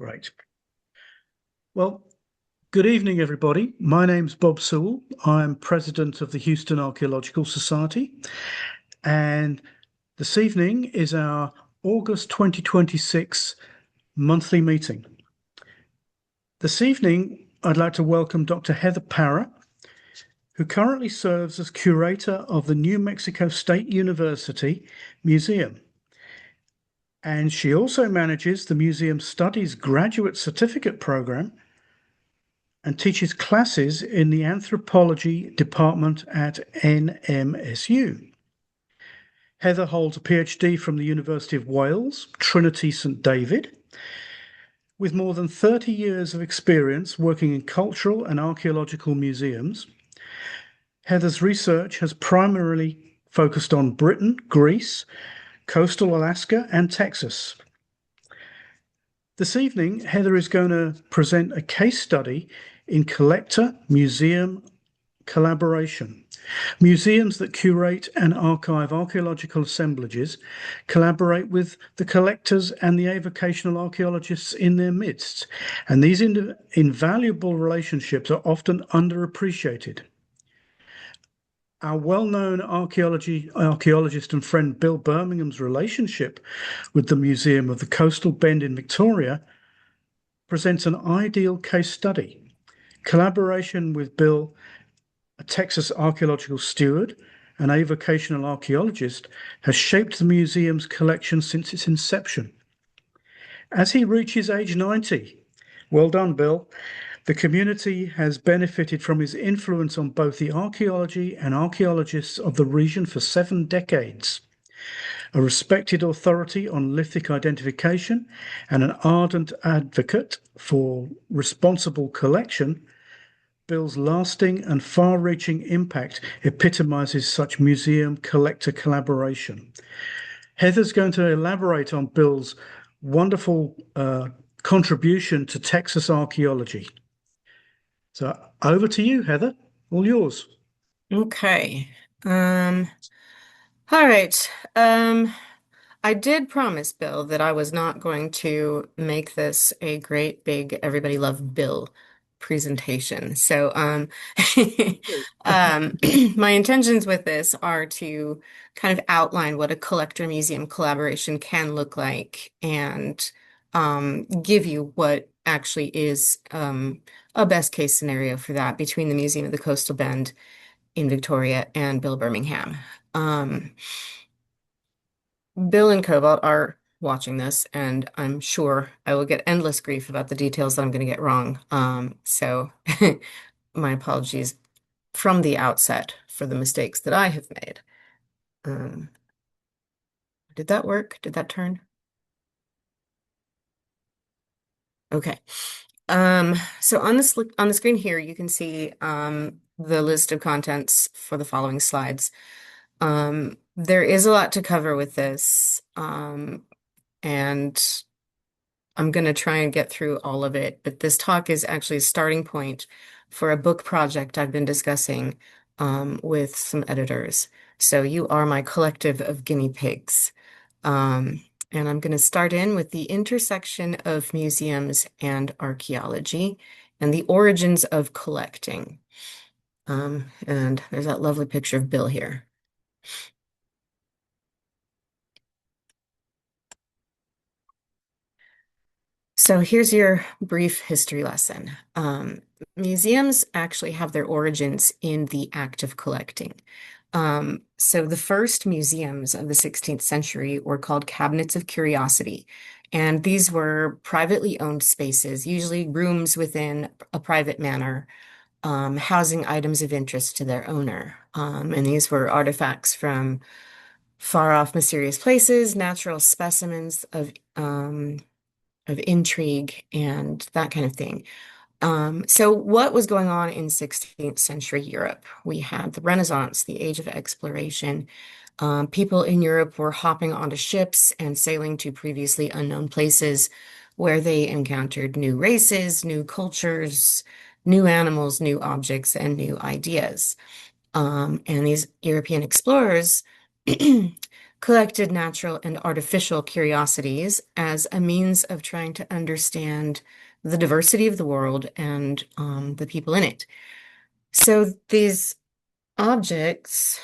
Great. Well, good evening, everybody. My name's Bob Sewell. I'm president of the Houston Archaeological Society, and this evening is our August 2026 monthly meeting. This evening, I'd like to welcome Dr. Heather Parra, who currently serves as curator of the New Mexico State University Museum. And she also manages the Museum Studies Graduate Certificate Program and teaches classes in the anthropology department at NMSU. Heather holds a PhD from the University of Wales, Trinity St David, with more than 30 years of experience working in cultural and archaeological museums. Heather's research has primarily focused on Britain, Greece, coastal Alaska, and Texas. This evening, Heather is going to present a case study in collector-museum collaboration. Museums that curate and archive archaeological assemblages collaborate with the collectors and the avocational archaeologists in their midst, and these invaluable relationships are often underappreciated. Our well-known archaeologist and friend Bill Birmingham's relationship with the Museum of the Coastal Bend in Victoria presents an ideal case study. Collaboration with Bill, a Texas archaeological steward, an avocational archaeologist, has shaped the museum's collection since its inception. As he reaches age 90, well done, Bill, the community has benefited from his influence on both the archaeology and archaeologists of the region for 7 decades. A respected authority on lithic identification and an ardent advocate for responsible collection, Bill's lasting and far-reaching impact epitomizes such museum collector collaboration. Heather's going to elaborate on Bill's wonderful contribution to Texas archaeology. So over to you, Heather. All yours. Okay. All right. I did promise Bill that I was not going to make this a great big everybody love Bill presentation. So, um, my intentions with this are to kind of outline what a collector museum collaboration can look like and give you what actually is a best case scenario for that between the Museum of the Coastal Bend in Victoria and Bill Birmingham. Bill and Cobalt are watching this, and I'm sure I will get endless grief about the details that I'm going to get wrong. So my apologies from the outset for the mistakes that I have made. Did that work? Did that turn? Okay. So on the screen here, you can see the list of contents for the following slides. There is a lot to cover with this, and I'm going to try and get through all of it, but this talk is actually a starting point for a book project I've been discussing with some editors. So you are my collective of guinea pigs. And I'm going to start in with the intersection of museums and archaeology and the origins of collecting. And there's that lovely picture of Bill here. So here's your brief history lesson. Museums actually have their origins in the act of collecting. So the first museums of the 16th century were called cabinets of curiosity. And these were privately owned spaces, usually rooms within a private manor, housing items of interest to their owner. And these were artifacts from far off mysterious places, natural specimens of intrigue and that kind of thing. So what was going on in 16th century Europe? We had the Renaissance, the age of exploration. People in Europe were hopping onto ships and sailing to previously unknown places where they encountered new races, new cultures, new animals, new objects, and new ideas. And these European explorers collected natural and artificial curiosities as a means of trying to understand the diversity of the world and the people in it. So these objects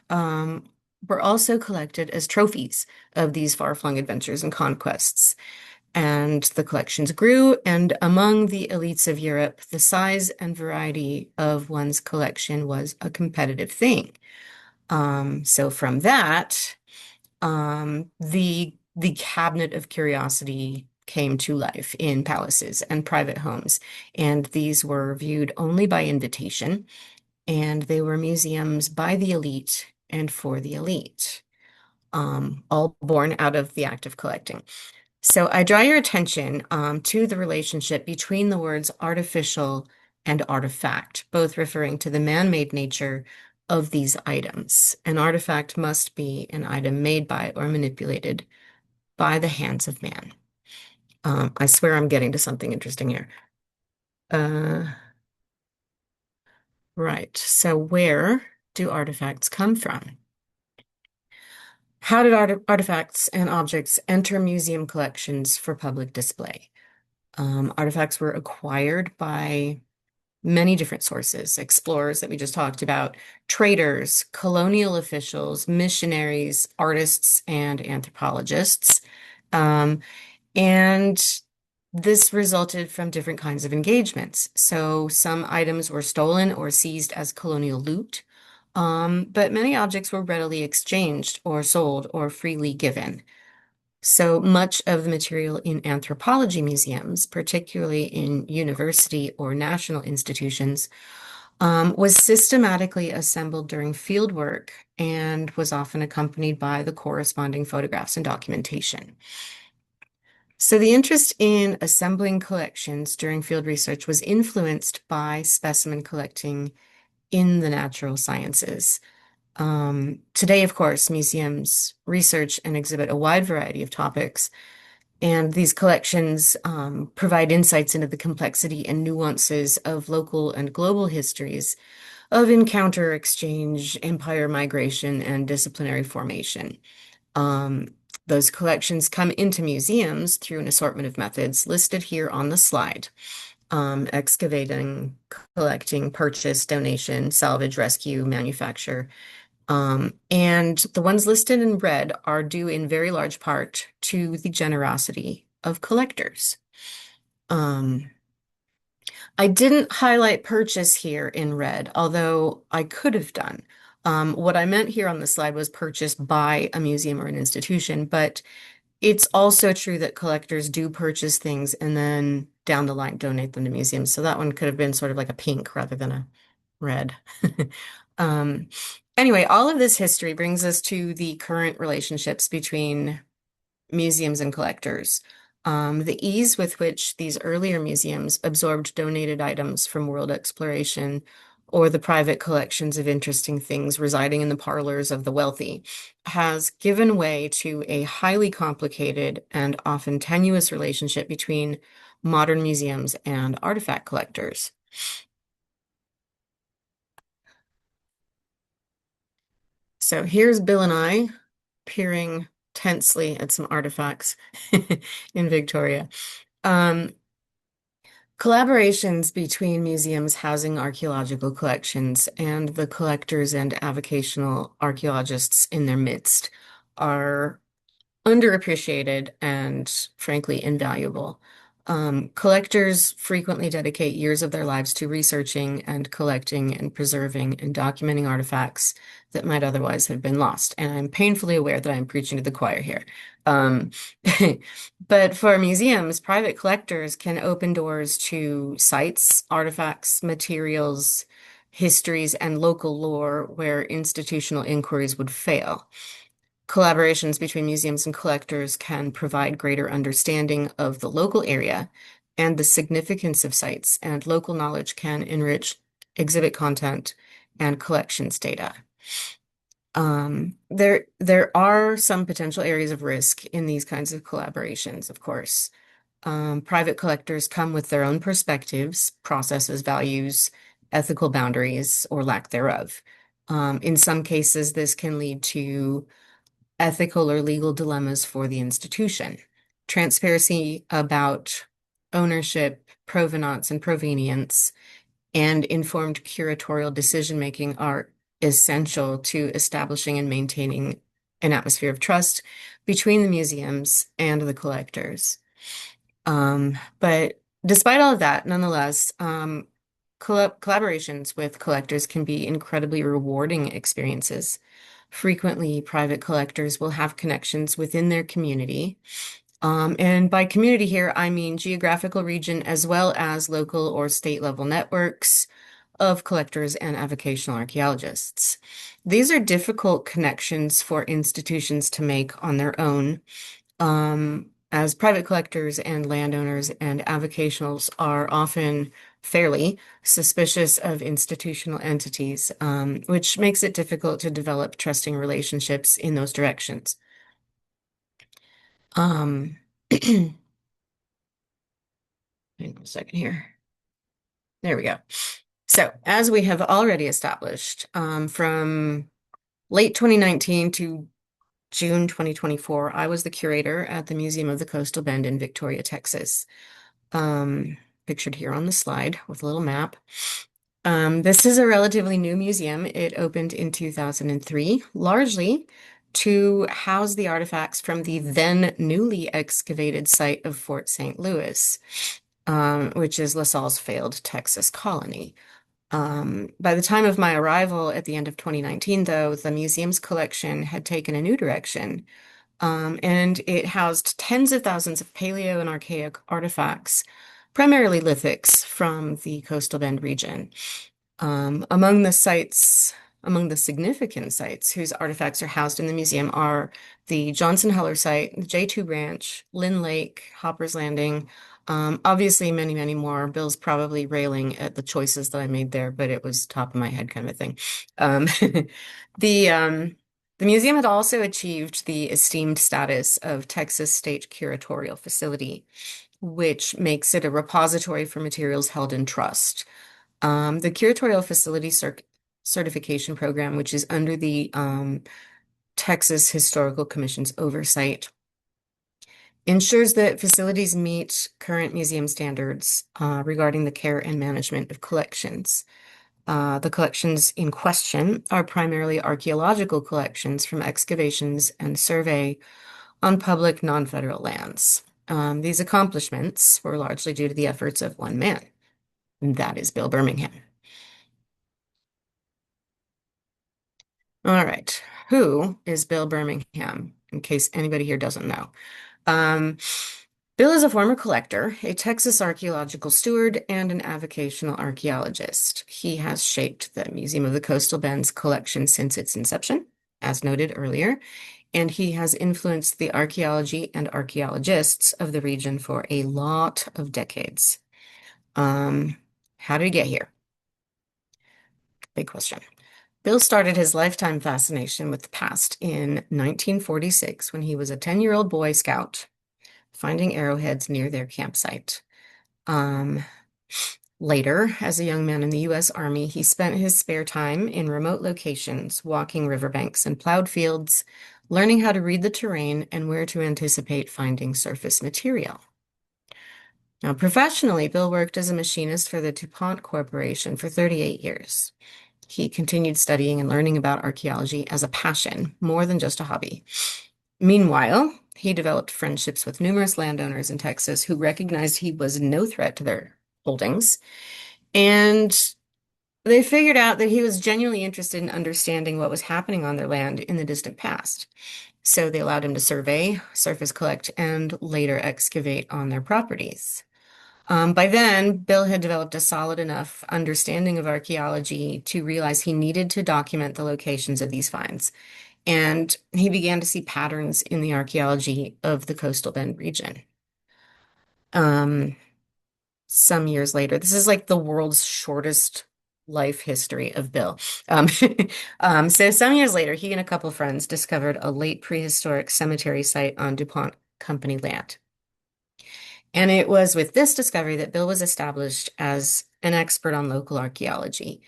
were also collected as trophies of these far-flung adventures and conquests. And the collections grew, and among the elites of Europe, the size and variety of one's collection was a competitive thing. So from that, the cabinet of curiosity came to life in palaces and private homes, and these were viewed only by invitation, and they were museums by the elite and for the elite, all born out of the act of collecting. So I draw your attention to the relationship between the words artificial and artifact, both referring to the man-made nature of these items. An artifact must be an item made by or manipulated by the hands of man. I swear I'm getting to something interesting here. Right. So where do artifacts come from? How did artifacts and objects enter museum collections for public display? Artifacts were acquired by many different sources, explorers that we just talked about, traders, colonial officials, missionaries, artists, and anthropologists. And this resulted from different kinds of engagements. So some items were stolen or seized as colonial loot, but many objects were readily exchanged or sold or freely given. So much of the material in anthropology museums, particularly in university or national institutions, was systematically assembled during field work and was often accompanied by the corresponding photographs and documentation. So the interest in assembling collections during field research was influenced by specimen collecting in the natural sciences. Today, of course, museums research and exhibit a wide variety of topics, and these collections provide insights into the complexity and nuances of local and global histories of encounter, exchange, empire migration, and disciplinary formation. Those collections come into museums through an assortment of methods listed here on the slide. Excavating, collecting, purchase, donation, salvage, rescue, manufacture. And the ones listed in red are due in very large part to the generosity of collectors. I didn't highlight purchase here in red, although I could have done. What I meant here on the slide was purchased by a museum or an institution, but it's also true that collectors do purchase things and then down the line donate them to museums. So that one could have been sort of like a pink rather than a red. Anyway, all of this history brings us to the current relationships between museums and collectors. The ease with which these earlier museums absorbed donated items from world exploration or the private collections of interesting things residing in the parlors of the wealthy has given way to a highly complicated and often tenuous relationship between modern museums and artifact collectors. So here's Bill and I peering tensely at some artifacts in Victoria. Collaborations between museums housing archaeological collections and the collectors and avocational archaeologists in their midst are underappreciated and frankly invaluable. Collectors frequently dedicate years of their lives to researching and collecting and preserving and documenting artifacts that might otherwise have been lost. And I'm painfully aware that I'm preaching to the choir here. But for museums, private collectors can open doors to sites, artifacts, materials, histories, and local lore where institutional inquiries would fail. Collaborations between museums and collectors can provide greater understanding of the local area and the significance of sites, and local knowledge can enrich exhibit content and collections data. There are some potential areas of risk in these kinds of collaborations, of course. Private collectors come with their own perspectives, processes, values, ethical boundaries, or lack thereof. In some cases, this can lead to ethical or legal dilemmas for the institution. Transparency about ownership, provenance, and provenience, and informed curatorial decision-making are essential to establishing and maintaining an atmosphere of trust between the museums and the collectors. But despite all of that, nonetheless, collaborations with collectors can be incredibly rewarding experiences. Frequently, private collectors will have connections within their community. And by community here, I mean geographical region as well as local or state level networks of collectors and avocational archaeologists. These are difficult connections for institutions to make on their own, as private collectors and landowners and avocationals are often fairly suspicious of institutional entities, which makes it difficult to develop trusting relationships in those directions. Hang on a second here. There we go. So, as we have already established, from late 2019 to June 2024, I was the curator at the Museum of the Coastal Bend in Victoria, Texas. Pictured here on the slide with a little map. This is a relatively new museum. It opened in 2003, largely to house the artifacts from the then newly excavated site of Fort St. Louis, which is LaSalle's failed Texas colony. By the time of my arrival at the end of 2019, though, the museum's collection had taken a new direction, and it housed tens of thousands of paleo and archaic artifacts, primarily lithics from the Coastal Bend region. Among the significant sites whose artifacts are housed in the museum are the Johnson Heller site, the J2 Branch, Lynn Lake, Hopper's Landing, obviously many, many more. Bill's probably railing at the choices that I made there, but it was top of my head kind of a thing. The museum had also achieved the esteemed status of Texas State Curatorial Facility, which makes it a repository for materials held in trust. The Curatorial Facility Certification Program, which is under the Texas Historical Commission's oversight, ensures that facilities meet current museum standards regarding the care and management of collections. The collections in question are primarily archaeological collections from excavations and survey on public non-federal lands. These accomplishments were largely due to the efforts of one man, and that is Bill Birmingham. All right, who is Bill Birmingham, in case anybody here doesn't know? Bill is a former collector, a Texas archaeological steward, and an avocational archaeologist. He has shaped the Museum of the Coastal Bend's collection since its inception, as noted earlier, and he has influenced the archaeology and archaeologists of the region for a lot of decades. How did he get here? Big question. Bill started his lifetime fascination with the past in 1946 when he was a 10-year-old Boy Scout finding arrowheads near their campsite. Later, as a young man in the U.S. Army, he spent his spare time in remote locations, walking riverbanks and plowed fields, learning how to read the terrain and where to anticipate finding surface material. Now, professionally, Bill worked as a machinist for the DuPont Corporation for 38 years. He continued studying and learning about archaeology as a passion, more than just a hobby. Meanwhile, he developed friendships with numerous landowners in Texas who recognized he was no threat to their holdings, and they figured out that he was genuinely interested in understanding what was happening on their land in the distant past. So they allowed him to survey, surface collect, and later excavate on their properties. By then, Bill had developed a solid enough understanding of archaeology to realize he needed to document the locations of these finds. And he began to see patterns in the archaeology of the Coastal Bend region. Some years later, this is like the world's shortest life history of Bill. So some years later, he and a couple friends discovered a late prehistoric cemetery site on DuPont Company land. And it was with this discovery that Bill was established as an expert on local archaeology.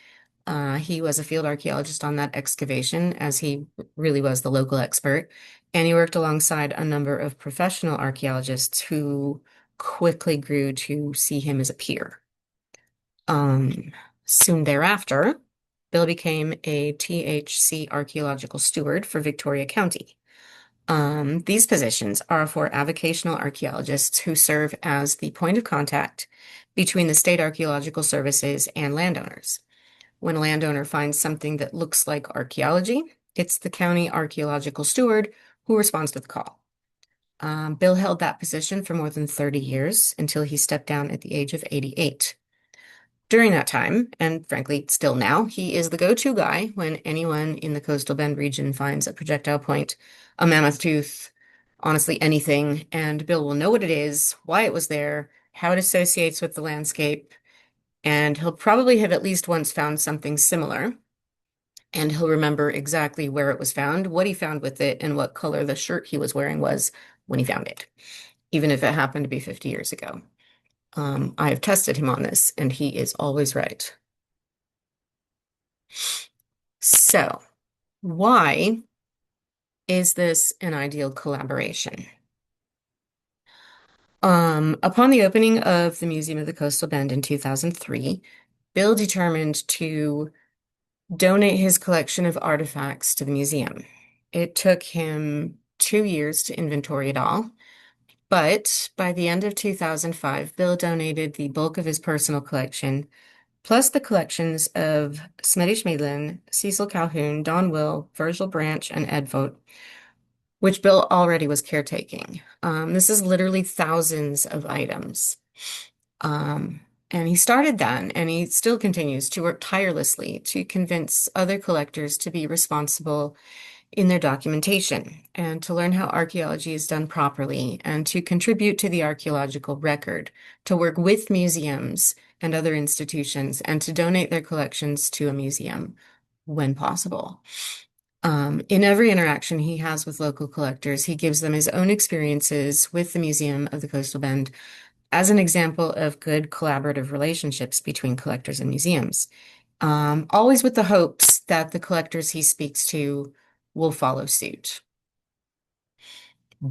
He was a field archaeologist on that excavation, as he really was the local expert. And he worked alongside a number of professional archaeologists who quickly grew to see him as a peer. Um, Soon thereafter, Bill became a THC archaeological steward for Victoria County. These positions are for avocational archaeologists who serve as the point of contact between the state archaeological services and landowners. When a landowner finds something that looks like archaeology, it's the county archaeological steward who responds to the call. Bill held that position for more than 30 years until he stepped down at the age of 88. During that time, and frankly, still now, he is the go-to guy when anyone in the Coastal Bend region finds a projectile point, a mammoth tooth, honestly anything, and Bill will know what it is, why it was there, how it associates with the landscape, and he'll probably have at least once found something similar, and he'll remember exactly where it was found, what he found with it, and what color the shirt he was wearing was when he found it, even if it happened to be 50 years ago. I have tested him on this, and he is always right. So, why is this an ideal collaboration? Upon the opening of the Museum of the Coastal Bend in 2003, Bill determined to donate his collection of artifacts to the museum. It took him 2 years to inventory it all, but by the end of 2005, Bill donated the bulk of his personal collection, plus the collections of Smitty Schmedlin, Cecil Calhoun, Don Will, Virgil Branch, and Ed Vogt, which Bill already was caretaking. This is literally thousands of items. And he started then, and he still continues to work tirelessly to convince other collectors to be responsible in their documentation and to learn how archaeology is done properly and to contribute to the archaeological record, to work with museums and other institutions, and to donate their collections to a museum when possible. In every interaction he has with local collectors, he gives them his own experiences with the Museum of the Coastal Bend as an example of good collaborative relationships between collectors and museums, always with the hopes that the collectors he speaks to will follow suit.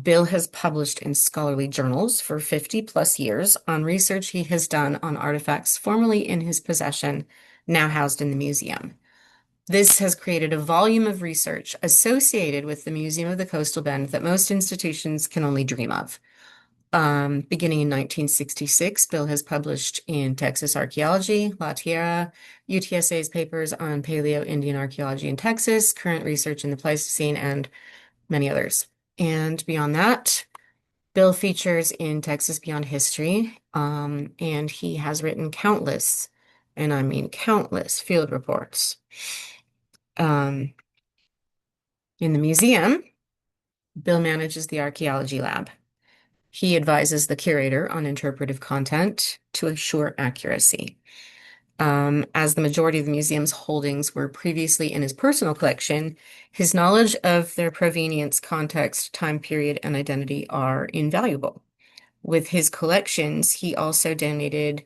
Bill has published in scholarly journals for 50 plus years on research he has done on artifacts formerly in his possession, now housed in the museum. This has created a volume of research associated with the Museum of the Coastal Bend that most institutions can only dream of. Beginning in 1966, Bill has published in Texas Archaeology, La Tierra, UTSA's papers on Paleo-Indian archaeology in Texas, current research in the Pleistocene, and many others. And beyond that, Bill features in Texas Beyond History, and he has written countless, and I mean countless, field reports. In the museum, Bill manages the archaeology lab. He advises the curator on interpretive content to assure accuracy. As the majority of the museum's holdings were previously in his personal collection, his knowledge of their provenience, context, time period, and identity are invaluable. With his collections, he also donated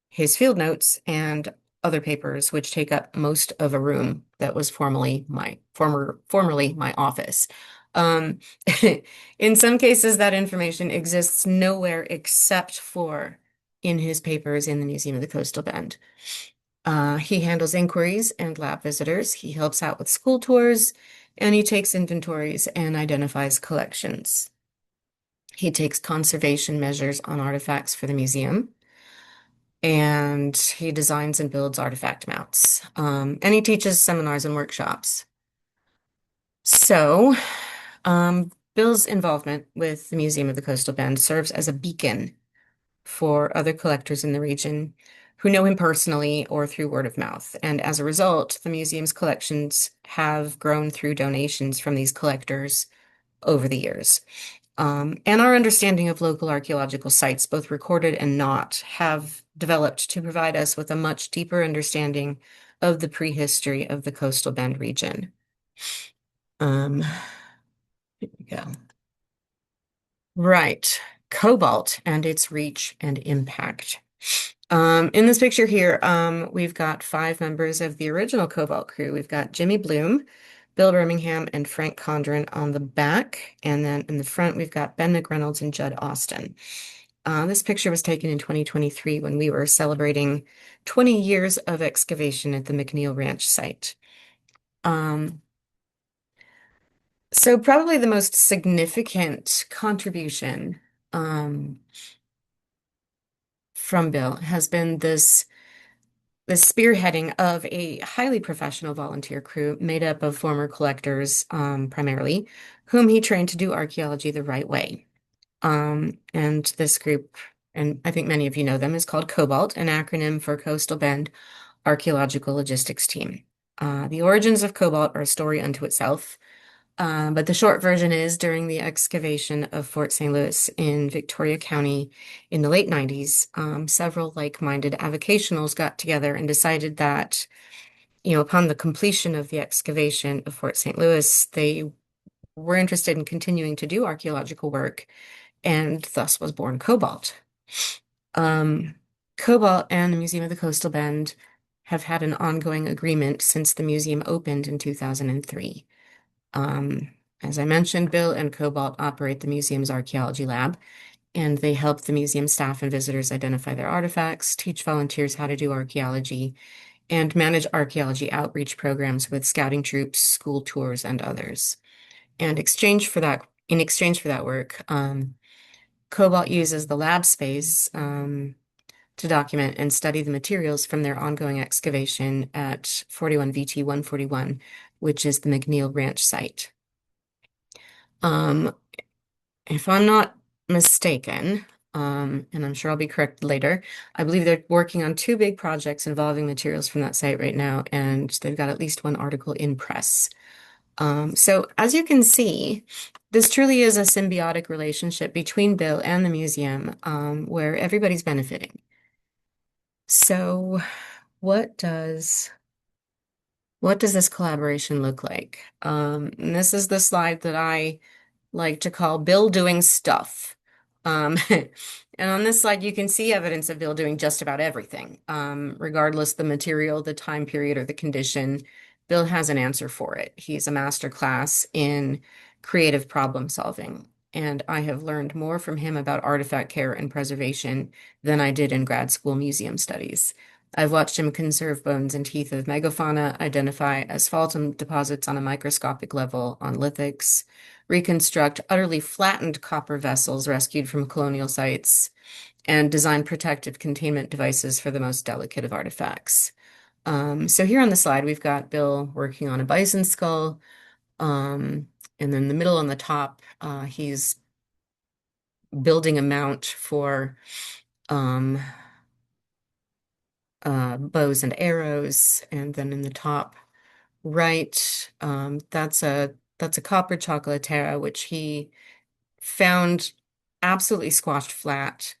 his field notes and other papers, which take up most of a room that was formerly my office. Um, in some cases, that information exists nowhere except for in his papers in the Museum of the Coastal Bend. He handles inquiries and lab visitors. He helps out with school tours, and he takes inventories and identifies collections. He takes conservation measures on artifacts for the museum, and he designs and builds artifact mounts. And he teaches seminars and workshops. So, Bill's involvement with the Museum of the Coastal Bend serves as a beacon for other collectors in the region who know him personally or through word of mouth. And as a result, the museum's collections have grown through donations from these collectors over the years. And our understanding of local archaeological sites, both recorded and not, have developed to provide us with a much deeper understanding of the prehistory of the Coastal Bend region. Here we go. Right, cobalt and its reach and impact. In this picture here, we've got 5 members of the original Cobalt crew. We've got Jimmy Bloom, Bill Birmingham and Frank Condren on the back. And then in the front, we've got Ben McReynolds and Judd Austin. This picture was taken in 2023 when we were celebrating 20 years of excavation at the McNeil Ranch site. So probably the most significant contribution from Bill has been the spearheading of a highly professional volunteer crew made up of former collectors, primarily, whom he trained to do archaeology the right way. And this group, and I think many of you know them, is called COBALT, an acronym for Coastal Bend Archaeological Logistics Team. The origins of COBALT are a story unto itself. But the short version is during the excavation of Fort St. Louis in Victoria County in the late 90s, several like-minded avocationals got together and decided that, upon the completion of the excavation of Fort St. Louis, they were interested in continuing to do archaeological work, and thus was born Cobalt. Cobalt and the Museum of the Coastal Bend have had an ongoing agreement since the museum opened in 2003. As I mentioned, Bill and Cobalt operate the museum's archaeology lab, and they help the museum staff and visitors identify their artifacts, teach volunteers how to do archaeology, and manage archaeology outreach programs with scouting troops, school tours, and others. And in exchange for that work, Cobalt uses the lab space to document and study the materials from their ongoing excavation at 41 VT 141, which is the McNeil Ranch site. If I'm not mistaken, and I'm sure I'll be corrected later, I believe they're working on two big projects involving materials from that site right now, and they've got at least one article in press. So as you can see, this truly is a symbiotic relationship between Bill and the museum, where everybody's benefiting. So what does this collaboration look like? And this is the slide that I like to call Bill doing stuff. And on this slide, you can see evidence of Bill doing just about everything. Regardless the material, the time period, or the condition, Bill has an answer for it. He's a master class in creative problem solving. And I have learned more from him about artifact care and preservation than I did in grad school museum studies. I've watched him conserve bones and teeth of megafauna, identify asphaltum deposits on a microscopic level on lithics, reconstruct utterly flattened copper vessels rescued from colonial sites, and design protective containment devices for the most delicate of artifacts. So here on the slide, we've got Bill working on a bison skull, and then the middle on the top, he's building a mount for bows and arrows, and then in the top right, that's a copper chocolatera, which he found absolutely squashed flat,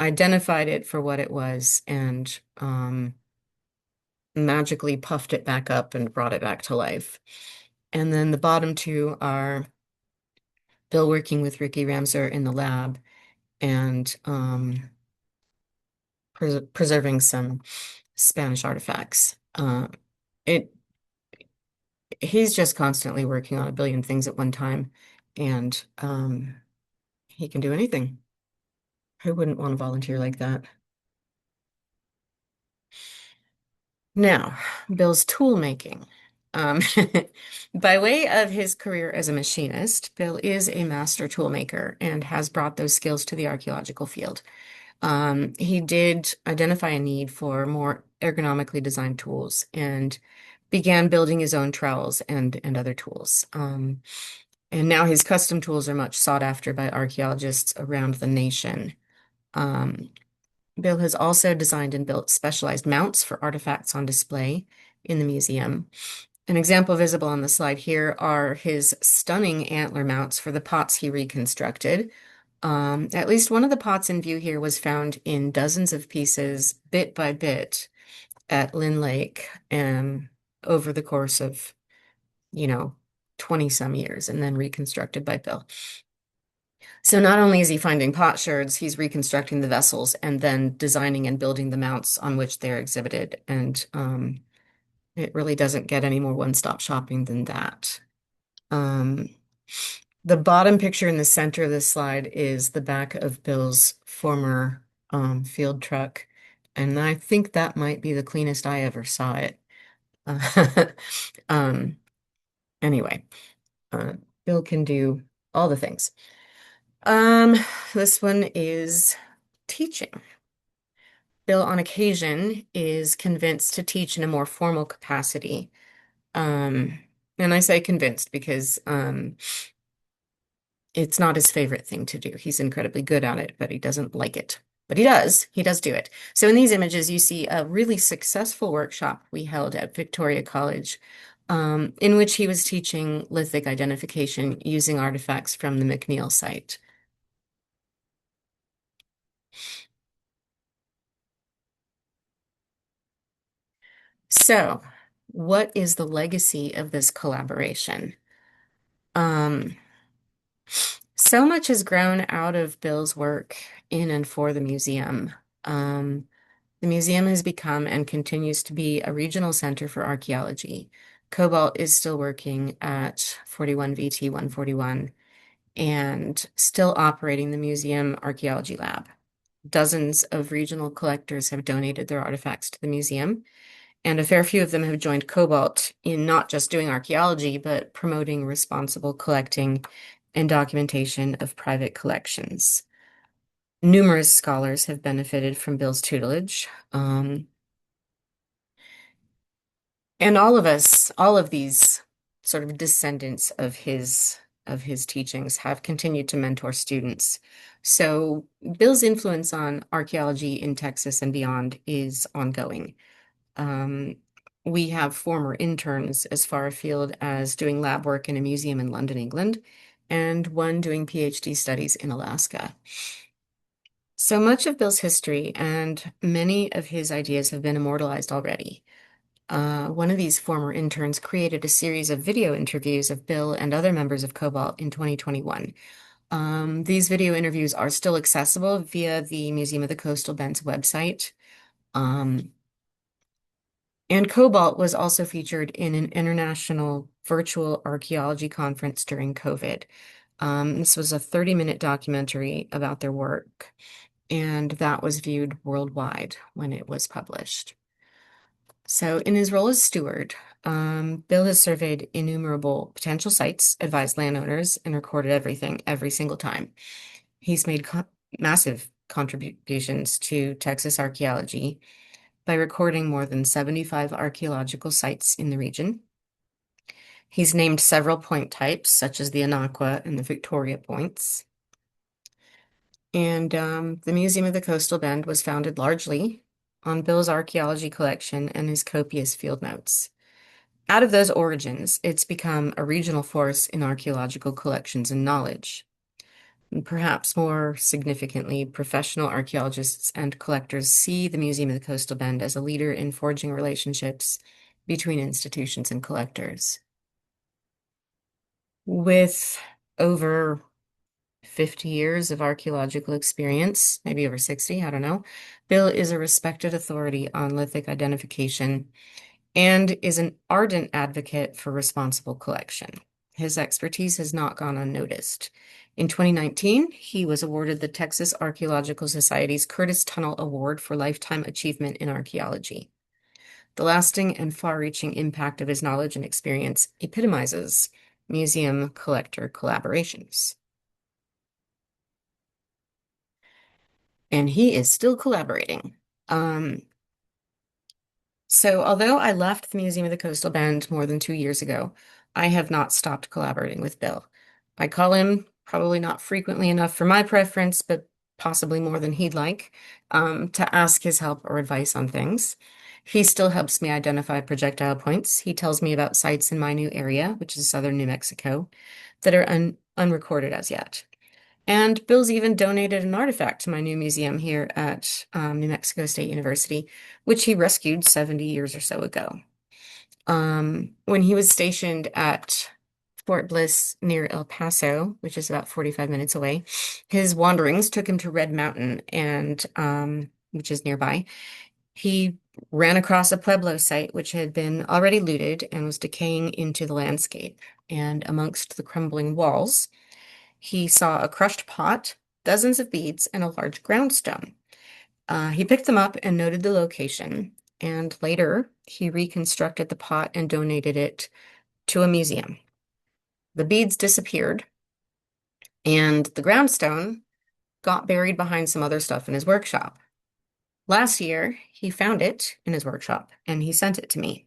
identified it for what it was, and magically puffed it back up and brought it back to life. And then the bottom two are Bill working with Ricky Ramser in the lab and preserving some Spanish artifacts. He's just constantly working on a billion things at one time, and he can do anything. Who wouldn't want to volunteer like that? Now, Bill's tool making. By way of his career as a machinist, Bill is a master tool maker and has brought those skills to the archaeological field. He did identify a need for more ergonomically designed tools and began building his own trowels and other tools. And now his custom tools are much sought after by archaeologists around the nation. Bill has also designed and built specialized mounts for artifacts on display in the museum. An example visible on the slide here are his stunning antler mounts for the pots he reconstructed. At least one of the pots in view here was found in dozens of pieces, bit by bit, at Lynn Lake, over the course of, 20 some years, and then reconstructed by Bill. So not only is he finding potsherds, he's reconstructing the vessels and then designing and building the mounts on which they're exhibited. And It really doesn't get any more one-stop shopping than that. Um, the bottom picture in the center of this slide is the back of Bill's former field truck, and I think that might be the cleanest I ever saw it. Uh, um, anyway, uh, Bill can do all the things. Um, this one is teaching. Bill, on occasion, is convinced to teach in a more formal capacity. Um, and I say convinced because it's not his favorite thing to do. He's incredibly good at it, but he doesn't like it. But he does do it. So in these images, you see a really successful workshop we held at Victoria College, in which he was teaching lithic identification using artifacts from the McNeil site. So, what is the legacy of this collaboration? Um, so much has grown out of Bill's work in and for the museum. Um, The museum has become and continues to be a regional center for archaeology. Cobalt is still working at 41 VT 141 and still operating the museum archaeology lab. Dozens of regional collectors have donated their artifacts to the museum, and a fair few of them have joined Cobalt in not just doing archaeology, but promoting responsible collecting and documentation of private collections. Numerous scholars have benefited from Bill's tutelage. And all of us, all of these sort of descendants of his teachings have continued to mentor students. So Bill's influence on archaeology in Texas and beyond is ongoing. Um, we have former interns as far afield as doing lab work in a museum in London, England, and one doing PhD studies in Alaska. So much of Bill's history and many of his ideas have been immortalized already. One of these former interns created a series of video interviews of Bill and other members of Cobalt in 2021. These video interviews are still accessible via the Museum of the Coastal Bend's website. Um, and Cobalt was also featured in an international virtual archaeology conference during COVID. This was a 30-minute documentary about their work, and that was viewed worldwide when it was published. So, in his role as steward, Bill has surveyed innumerable potential sites, advised landowners, and recorded everything every single time. He's made massive contributions to Texas archaeology by recording more than 75 archaeological sites in the region. He's named several point types, such as the Anaqua and the Victoria points. And the Museum of the Coastal Bend was founded largely on Bill's archaeology collection and his copious field notes. Out of those origins, it's become a regional force in archaeological collections and knowledge. And perhaps more significantly, professional archaeologists and collectors see the Museum of the Coastal Bend as a leader in forging relationships between institutions and collectors. With over 50 years of archaeological experience, maybe over 60, I don't know, Bill is a respected authority on lithic identification and is an ardent advocate for responsible collection. His expertise has not gone unnoticed. In 2019, he was awarded the Texas Archaeological Society's Curtis Tunnell Award for Lifetime Achievement in Archaeology. The lasting and far-reaching impact of his knowledge and experience epitomizes museum collector collaborations. And he is still collaborating. So although I left the Museum of the Coastal Bend more than 2 years ago, I have not stopped collaborating with Bill. I call him probably not frequently enough for my preference, but possibly more than he'd like, to ask his help or advice on things. He still helps me identify projectile points. He tells me about sites in my new area, which is southern New Mexico, that are unrecorded as yet. And Bill's even donated an artifact to my new museum here at New Mexico State University, which he rescued 70 years or so ago. When he was stationed at Fort Bliss near El Paso, which is about 45 minutes away, his wanderings took him to Red Mountain, and which is nearby. He ran across a Pueblo site which had been already looted and was decaying into the landscape. And amongst the crumbling walls, he saw a crushed pot, dozens of beads, and a large groundstone. He picked them up and noted the location, and later he reconstructed the pot and donated it to a museum. The beads disappeared, and the groundstone got buried behind some other stuff in his workshop. Last year, he found it in his workshop and he sent it to me,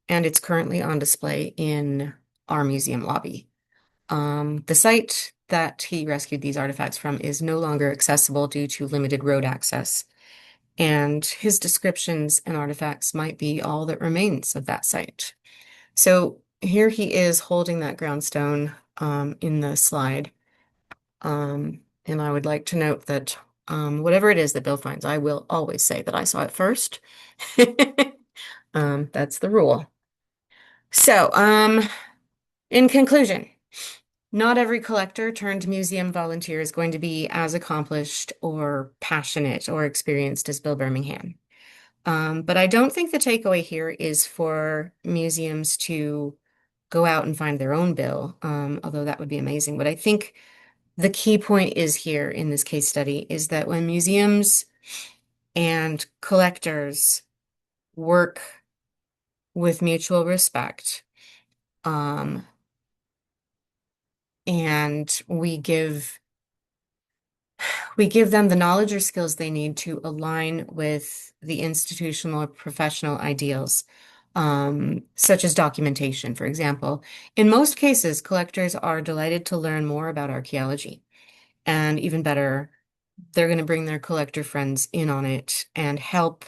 and it's currently on display in our museum lobby. The site that he rescued these artifacts from is no longer accessible due to limited road access, and his descriptions and artifacts might be all that remains of that site. So here he is holding that groundstone in the slide. And I would like to note that whatever it is that Bill finds, I will always say that I saw it first. That's the rule. So, in conclusion, not every collector turned museum volunteer is going to be as accomplished or passionate or experienced as Bill Birmingham. But I don't think the takeaway here is for museums to go out and find their own Bill, although that would be amazing. But I think the key point is here in this case study is that when museums and collectors work with mutual respect, and we give them the knowledge or skills they need to align with the institutional or professional ideals, such as documentation, for example. In most cases, collectors are delighted to learn more about archaeology. And even better, they're going to bring their collector friends in on it and help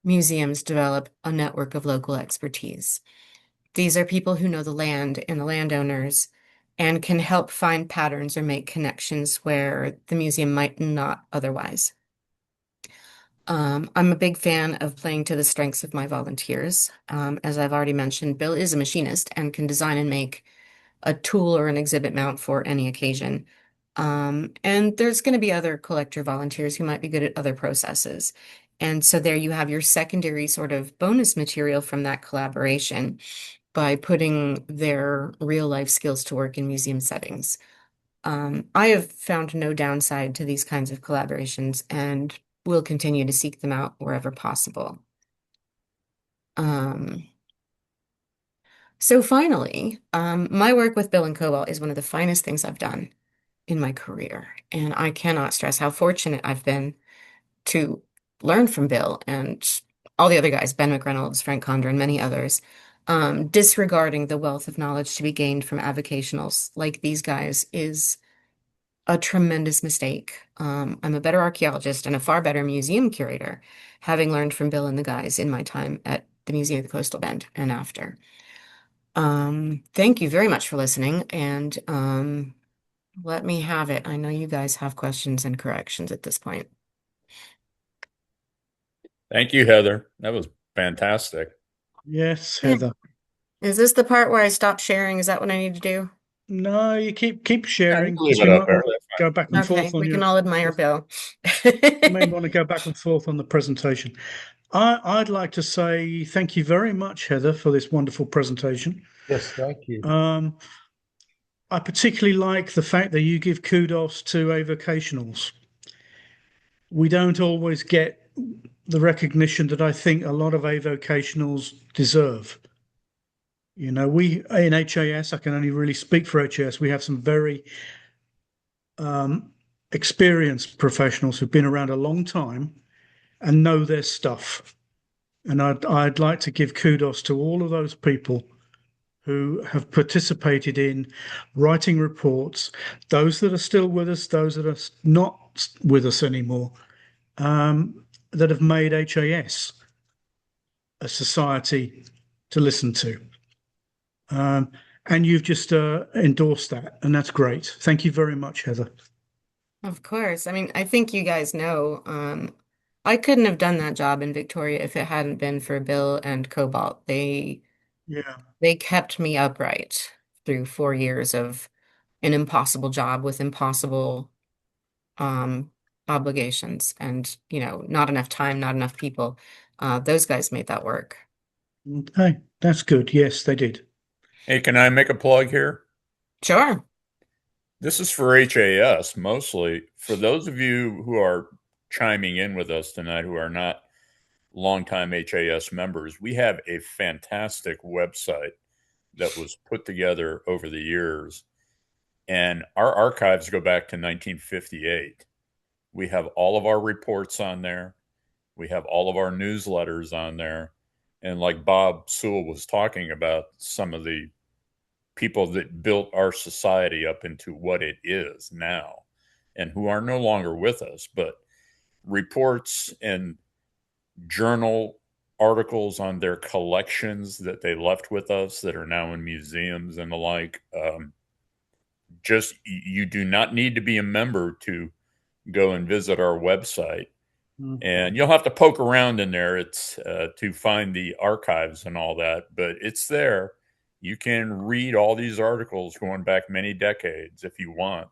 museums develop a network of local expertise. These are people who know the land and the landowners and can help find patterns or make connections where the museum might not otherwise. I'm a big fan of playing to the strengths of my volunteers. As I've already mentioned, Bill is a machinist and can design and make a tool or an exhibit mount for any occasion. And there's going to be other collector volunteers who might be good at other processes. And so there you have your secondary sort of bonus material from that collaboration by putting their real life skills to work in museum settings. I have found no downside to these kinds of collaborations and will continue to seek them out wherever possible. So finally, my work with Bill and Cobalt is one of the finest things I've done in my career. And I cannot stress how fortunate I've been to learn from Bill and all the other guys, Ben McReynolds, Frank Condra, and many others, disregarding the wealth of knowledge to be gained from avocationals like these guys is a tremendous mistake. I'm a better archaeologist and a far better museum curator, having learned from Bill and the guys in my time at the Museum of the Coastal Bend and after. Thank you very much for listening, and let me have it. I know you guys have questions and corrections at this point. Thank you, Heather. That was fantastic. Yes, Yeah. Heather. Is this the part where I stop sharing? Is that what I need to do? No, you keep sharing leave because it we up might there. want to go back and Okay, forth on we your. can all admire Bill. You may want to go back and forth on the presentation. I'd like to say thank you very much, Heather, for this wonderful presentation. Yes, thank you. I particularly like the fact that you give kudos to avocationals. We don't always get the recognition that I think a lot of avocationals deserve. You know, we in HAS, I can only really speak for HAS, we have some very experienced professionals who've been around a long time and know their stuff. And I'd like to give kudos to all of those people who have participated in writing reports, those that are still with us, those that are not with us anymore, that have made HAS a society to listen to. And you've just endorsed that, and that's great. Thank you very much, Heather. Of course. I mean, I think you guys know, I couldn't have done that job in Victoria if it hadn't been for Bill and Cobalt. Yeah. They kept me upright through 4 years of an impossible job with impossible obligations and, not enough time, not enough people. Those guys made that work. Okay, that's good. Yes, they did. Hey, can I make a plug here? Sure. This is for HAS mostly. For those of you who are chiming in with us tonight who are not longtime HAS members, we have a fantastic website that was put together over the years. And our archives go back to 1958. We have all of our reports on there. We have all of our newsletters on there. And like Bob Sewell was talking about, some of the people that built our society up into what it is now and who are no longer with us, but reports and journal articles on their collections that they left with us that are now in museums and the like. Just you do not need to be a member to go and visit our website. And you'll have to poke around in there. It's to find the archives and all that, but it's there. You can read all these articles going back many decades if you want.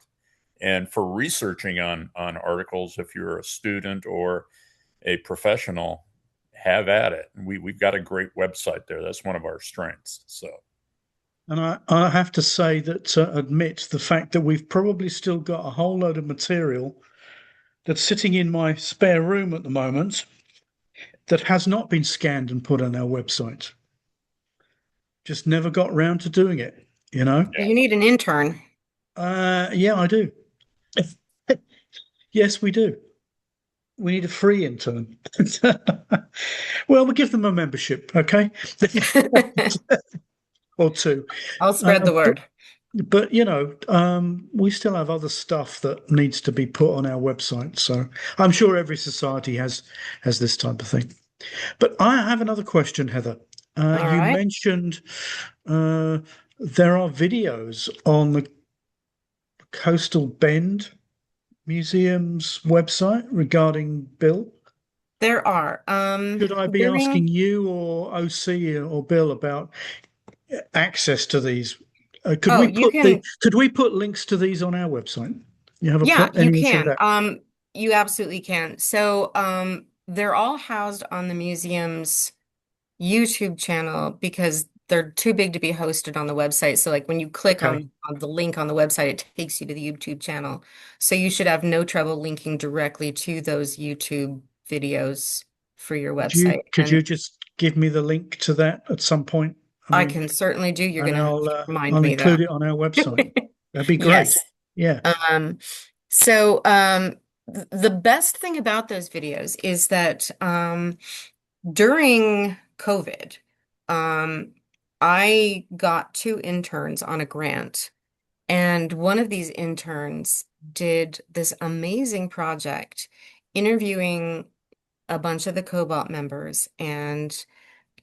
And for researching on articles, if you're a student or a professional, have at it. We've got a great website there. That's one of our strengths. So, And I have to say that admit the fact that we've probably still got a whole load of material that's sitting in my spare room at the moment that has not been scanned and put on our website. Just never got round to doing it, you know? You need an intern. Yeah, I do. Yes, we do. We need a free intern. Well, we'll give them a membership, okay? Or two. I'll spread the word. But we still have other stuff that needs to be put on our website. So I'm sure every society has this type of thing. But I have another question, Heather. All You right. mentioned there are videos on the Coastal Bend Museum's website regarding Bill. There are. Should I be asking you or OC or Bill about access to these? Could we put links to these on our website? You have Yeah, you any issue with can. that? You absolutely can. So, they're all housed on the museum's YouTube channel because they're too big to be hosted on the website. So, like when you click Okay. on the link on the website, it takes you to the YouTube channel. So you should have no trouble linking directly to those YouTube videos for your website. Could you And just give me the link to that at some point? I can certainly do. You're And gonna have to remind I'll me though. include it on our website. That'd be great. Yes. Yeah. So the best thing about those videos is that during COVID, I got two interns on a grant, and one of these interns did this amazing project interviewing a bunch of the Cobalt members and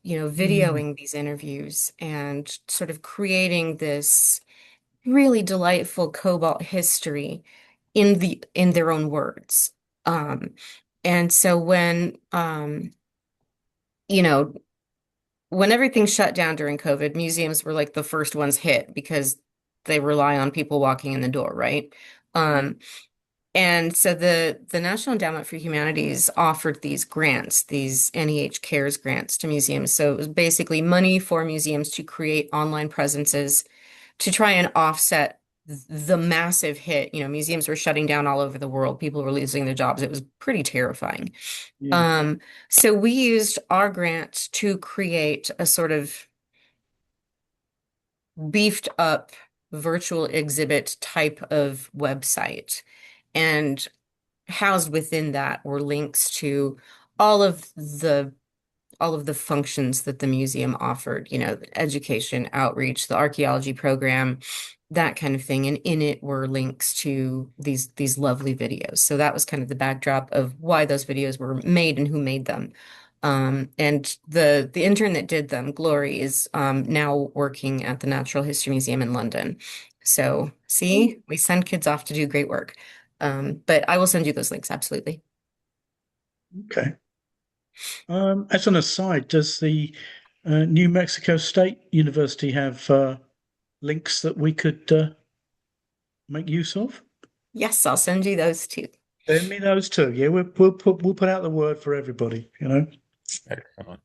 videoing these interviews and sort of creating this really delightful Cobalt history in their own words. And so you know, when everything shut down during COVID, museums were like the first ones hit because they rely on people walking in the door, right? And so the National Endowment for Humanities offered these grants, these NEH Cares grants to museums. So it was basically money for museums to create online presences to try and offset the massive hit. Museums were shutting down all over the world. People were losing their jobs. It was pretty terrifying. Yeah. So we used our grant to create a sort of beefed up virtual exhibit type of website. And housed within that were links to all of the functions that the museum offered, education, outreach, the archaeology program, that kind of thing. And in it were links to these lovely videos. So that was kind of the backdrop of why those videos were made and who made them. And the intern that did them, Glory, is now working at the Natural History Museum in London. So see, we send kids off to do great work. But I will send you those links, absolutely. Okay. As an aside, does the New Mexico State University have links that we could make use of? Yes, I'll send you those too. Send me those too. Yeah, we'll put out the word for everybody, Excellent.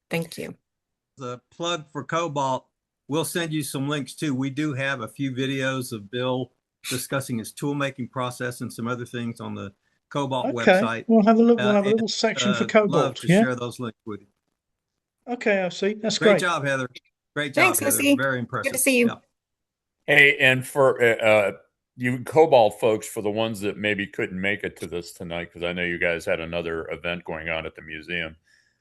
Thank you. The plug for Cobalt, we'll send you some links too. We do have a few videos of Bill discussing his tool making process and some other things on the Cobalt Okay, website. we'll have a look. We'll have a And, little section for love Cobalt. to Yeah. share those links with you. Okay, I see. That's Great great. job, Heather. Great job, Thanks, Heather. Missy. Very impressive. Good to see you. Yeah. Hey, and for you Cobalt folks, for the ones that maybe couldn't make it to this tonight, because I know you guys had another event going on at the museum,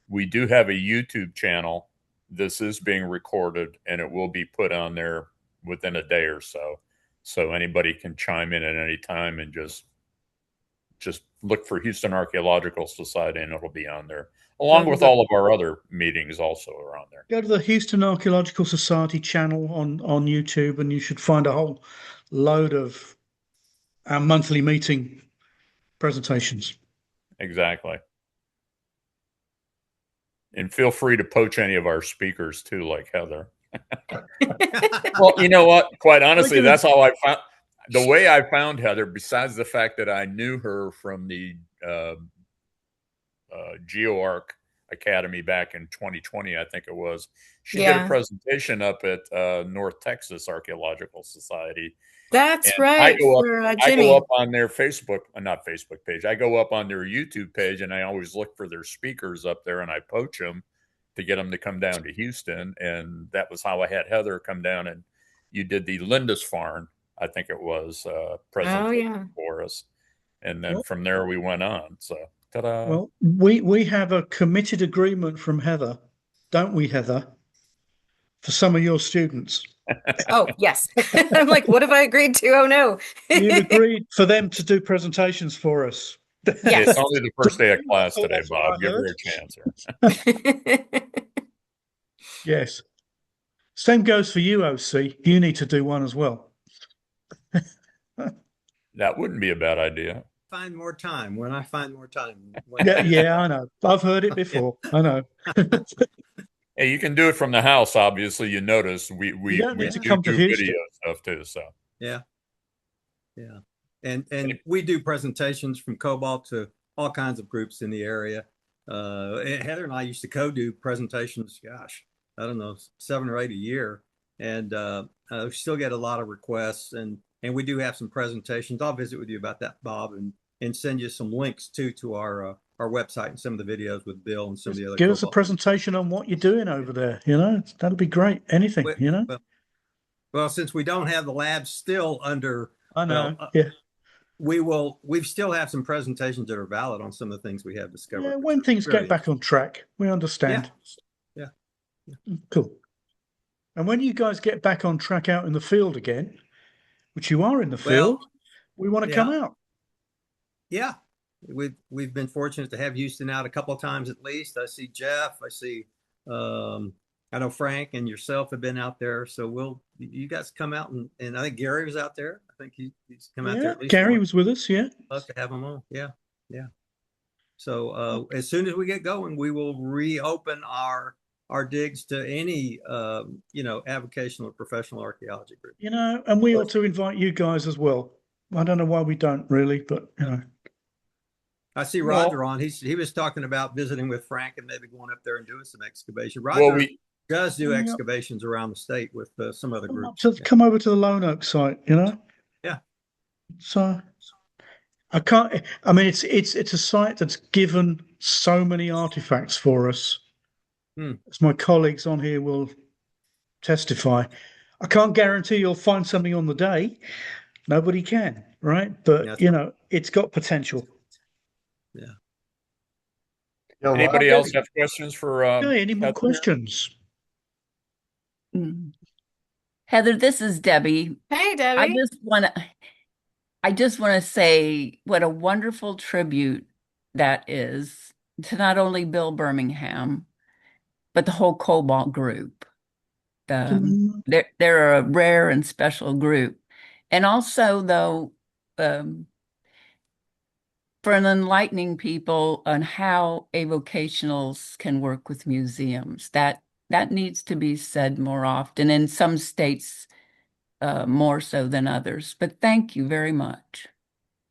we do have a YouTube channel. This is being recorded, and it will be put on there within a day or so. So anybody can chime in at any time and just look for Houston Archaeological Society, and it'll be on there, along with all of our other meetings also are on there. Go to the Houston Archaeological Society channel on YouTube, and you should find a whole load of our monthly meeting presentations. Exactly. And feel free to poach any of our speakers too, like Heather. Well, you know what? Quite honestly, that's how I found the way I found Heather, besides the fact that I knew her from the GeoArc Academy back in 2020, I think it was. She did a presentation up at North Texas Archaeological Society. That's And right. I go Jimmy. up on their not Facebook page. I go up on their YouTube page, and I always look for their speakers up there, and I poach them to get them to come down to Houston. And that was how I had Heather come down, and you did the Lindisfarne, I think it was, presentation for us. And then from there we went on. So, ta-da. Well, we have a committed agreement from Heather, don't we, Heather? For some of your students. Oh, yes. I'm like, what have I agreed to? Oh, no. You've agreed for them to do presentations for us. Yes. It's only the first day of class today, Bob. Give her a chance here. Yes. Same goes for you, OC. You need to do one as well. That wouldn't be a bad idea. Find more time when I find more time. Yeah, I know. I've heard it before. I know. Hey, you can do it from the house. Obviously, you notice we don't need to come to do Houston. video stuff too. So yeah, and we do presentations from Cobalt to all kinds of groups in the area. Heather and I used to co-do presentations. Gosh, I don't know, 7 or 8 a year, and we still get a lot of requests. And we do have some presentations. I'll visit with you about that, Bob, and send you some links to our website and some of the videos with Bill and some of the other. Give us a presentation on what you're doing over there. That'll be great. Anything, Well, since we don't have the lab still under, I know. Yeah. We still have some presentations that are valid on some of the things we have discovered. Yeah, when things get back on track, we understand. Yeah. Cool. And when you guys get back on track out in the field again, which you are in the field, we want to come out. Yeah. We've been fortunate to have Houston out a couple of times at least. I see Jeff. I see I know Frank and yourself have been out there. So you guys come out and I think Gary was out there. I think he's come out there at least. Gary was with us. Yeah. Love to have him on. Yeah. So as soon as we get going, we will reopen our digs to any avocational or professional archaeology group. And we ought to invite you guys as well. I don't know why we don't really, but I see Roger on. He was talking about visiting with Frank and maybe going up there and doing some excavation. Roger does do excavations around the state with some other groups. Come over to the Lone Oak site, Yeah. So I can't. I mean, it's a site that's given so many artifacts for us. As my colleagues on here will testify. I can't guarantee you'll find something on the day. Nobody can, right? But it's got potential. Yeah. Anybody else have questions for? Any more questions? Heather, this is Debbie. Hey, Debbie. I just want to say what a wonderful tribute that is to not only Bill Birmingham, but the whole Cobalt group. They're a rare and special group. And also, though, for enlightening people on how avocationals can work with museums. That needs to be said more often, in some states more so than others. But thank you very much.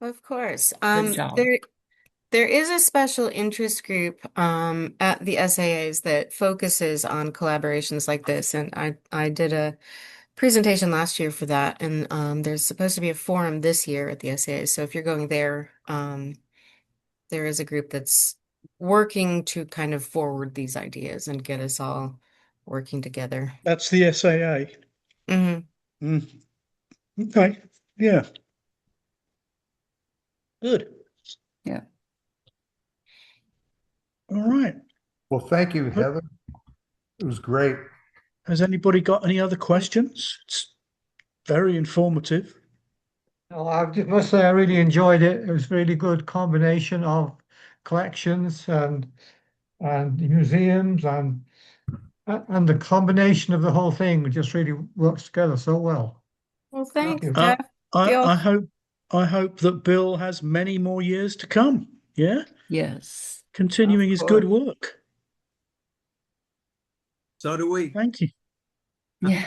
Of course. Good job. There is a special interest group at the SAAs that focuses on collaborations like this, and I did a presentation last year for that, and there's supposed to be a forum this year at the SAAs. So if you're going there, there is a group that's working to kind of forward these ideas and get us all working together. That's the SAA. Hmm. Mm. Okay. Yeah. Good. Yeah. All right. Well, thank you, Heather. It was great. Has anybody got any other questions? It's very informative. Oh, I just must say I really enjoyed it. It was a really good combination of collections and museums and the combination of the whole thing just really works together so well. Well, Thank thanks, you. Jeff. I Feel- I hope that Bill has many more years to come. Yeah. Yes. Continuing Of his good course. work. So do we. Thank you. Yeah.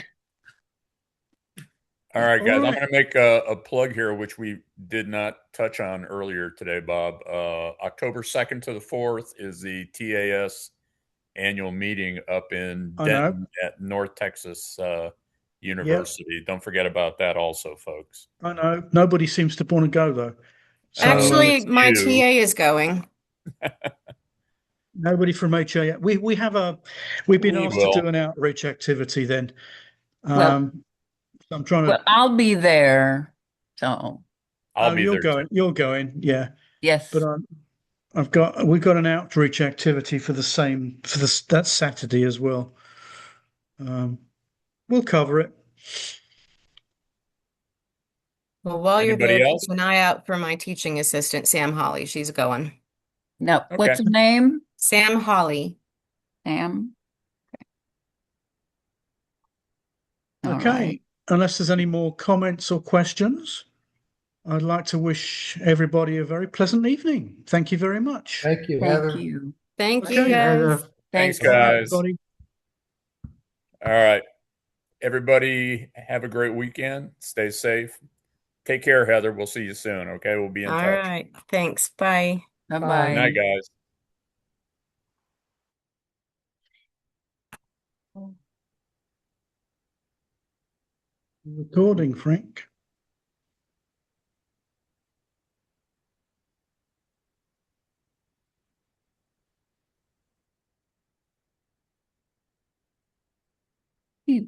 All right, All guys, I'm right. going to make a plug here, which we did not touch on earlier today, Bob. October 2nd to the 4th is the TAS annual meeting up in I know. Denton at North Texas University. Don't forget about that also, folks. I know. Nobody seems to want to go though. So Actually, it's my you. TA is going. nobody from HA. We have we've been We asked to will. do an outreach activity then. Well, I'm trying to. well, I'll be there. So, I'll be you're there. going. You're going. Yeah. yes. But we've got an outreach activity for the same for that Saturday as well. We'll cover it. Well, while you're Anybody there, else? keep an eye out for my teaching assistant, Sam Holly. She's going. No, Okay. what's her name? Sam Holly. Sam? All Okay. right. Unless there's any more comments or questions, I'd like to wish everybody a very pleasant evening. Thank you very much. Thank you, Thank Heather. you. Thank Okay, you, guys. Heather. Thanks, Thanks. All right, guys. everybody. All right. Everybody have a great weekend. Stay safe. Take care, Heather. We'll see you soon. Okay. We'll be in All touch. right. Thanks. Bye. Good Bye-bye. night, guys. Recording, Frank. You